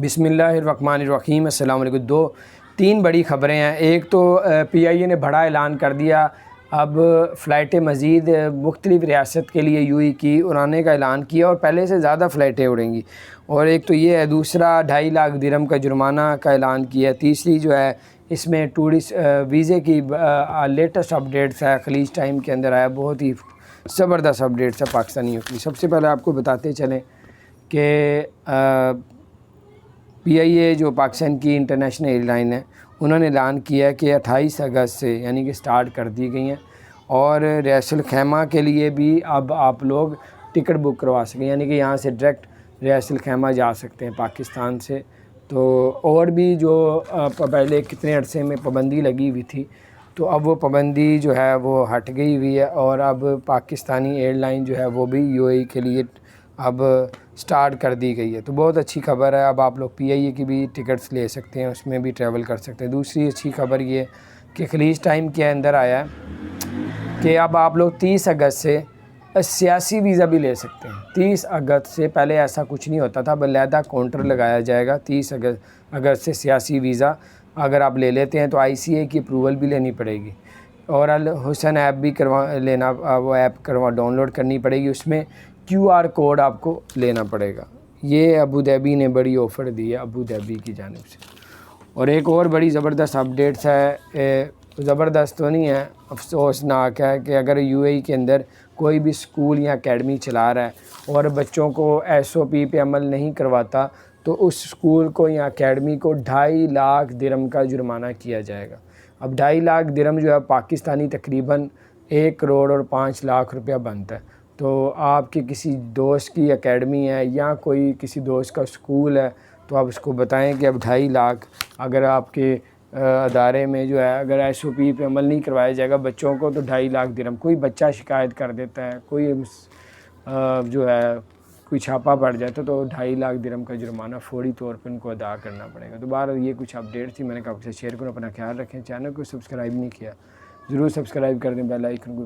بسم اللہ الرحمن الرحیم۔ السلام علیکم۔ تین بڑی خبریں ہیں۔ ایک تو پی آئی اے نے بڑا اعلان کر دیا، اب فلائٹیں مزید مختلف ریاست کے لیے یو اے کی اڑانے کا اعلان کیا اور پہلے سے زیادہ فلائٹیں اڑیں گی، اور ایک تو یہ ہے، دوسرا 2.5 لاکھ درہم کا جرمانہ کا اعلان کیا، تیسری جو ہے اس میں ٹورسٹ ویزے کی لیٹسٹ اپڈیٹس ہے، خلیج ٹائم کے اندر آیا، بہت ہی زبردست اپڈیٹس ہے پاکستانیوں کی۔ سب سے پہلے آپ کو بتاتے چلیں کہ پی آئی اے جو پاکستان کی انٹرنیشنل ایئر لائن ہے، انہوں نے اعلان کیا کہ 28 اگست سے یعنی کہ سٹارٹ کر دی گئی ہیں، اور ریاست الخیمہ کے لیے بھی اب آپ لوگ ٹکٹ بک کروا سکیں، یعنی کہ یہاں سے ڈائریکٹ ریاست الخیمہ جا سکتے ہیں پاکستان سے۔ تو اور بھی جو پہلے کتنے عرصے میں پابندی لگی ہوئی تھی، تو اب وہ پابندی جو ہے وہ ہٹ گئی ہوئی ہے، اور اب پاکستانی ایئر لائن جو ہے وہ بھی یو اے کے لیے اب سٹارٹ کر دی گئی ہے۔ تو بہت اچھی خبر ہے، اب آپ لوگ پی آئی اے کی بھی ٹکٹس لے سکتے ہیں، اس میں بھی ٹریول کر سکتے ہیں۔ دوسری اچھی خبر یہ کہ خلیج ٹائم کے اندر آیا ہے کہ اب آپ لوگ 30 اگست سے سیاسی ویزا بھی لے سکتے ہیں۔ 30 اگست سے پہلے ایسا کچھ نہیں ہوتا تھا، اب علیحدہ کاؤنٹر لگایا جائے گا۔ 30 اگست سے سیاسی ویزا اگر آپ لے لیتے ہیں تو آئی سی اے کی اپروول بھی لینی پڑے گی، اور الحسن ایپ بھی وہ ایپ ڈاؤن لوڈ کرنی پڑے گی، اس میں کیو آر کوڈ آپ کو لینا پڑے گا۔ یہ ابوظہبی نے بڑی آفر دی ہے، ابوظہبی کی جانب سے۔ اور ایک اور بڑی زبردست اپڈیٹس ہے، زبردست تو نہیں ہے، افسوسناک ہے کہ اگر یو اے کے اندر کوئی بھی اسکول یا اکیڈمی چلا رہا ہے اور بچوں کو ایس او پی پہ عمل نہیں کرواتا، تو اس اسکول کو یا اکیڈمی کو 2.5 لاکھ درہم کا جرمانہ کیا جائے گا۔ اب 2.5 لاکھ درہم جو ہے پاکستانی تقریباً 1 کروڑ اور 5 لاکھ روپیہ بنتا ہے۔ تو آپ کے کسی دوست کی اکیڈمی ہے یا کوئی کسی دوست کا اسکول ہے، تو آپ اس کو بتائیں کہ اب 2.5 لاکھ اگر آپ کے ادارے میں جو ہے اگر ایس او پی پہ عمل نہیں کروایا جائے گا بچوں کو، تو 2.5 لاکھ درہم۔ کوئی بچہ شکایت کر دیتا ہے، کوئی جو ہے کوئی چھاپا پڑ جاتا ہے، تو 2.5 لاکھ درہم کا جرمانہ فوری طور پر ان کو ادا کرنا پڑے گا۔ تو بہرحال یہ کچھ اپڈیٹ تھی، میں نے کہا آپ سے شیئر کروں۔ اپنا خیال رکھیں، چینل کو سبسکرائب نہیں کیا ضرور سبسکرائب کر دیں، بیل آئیکن کو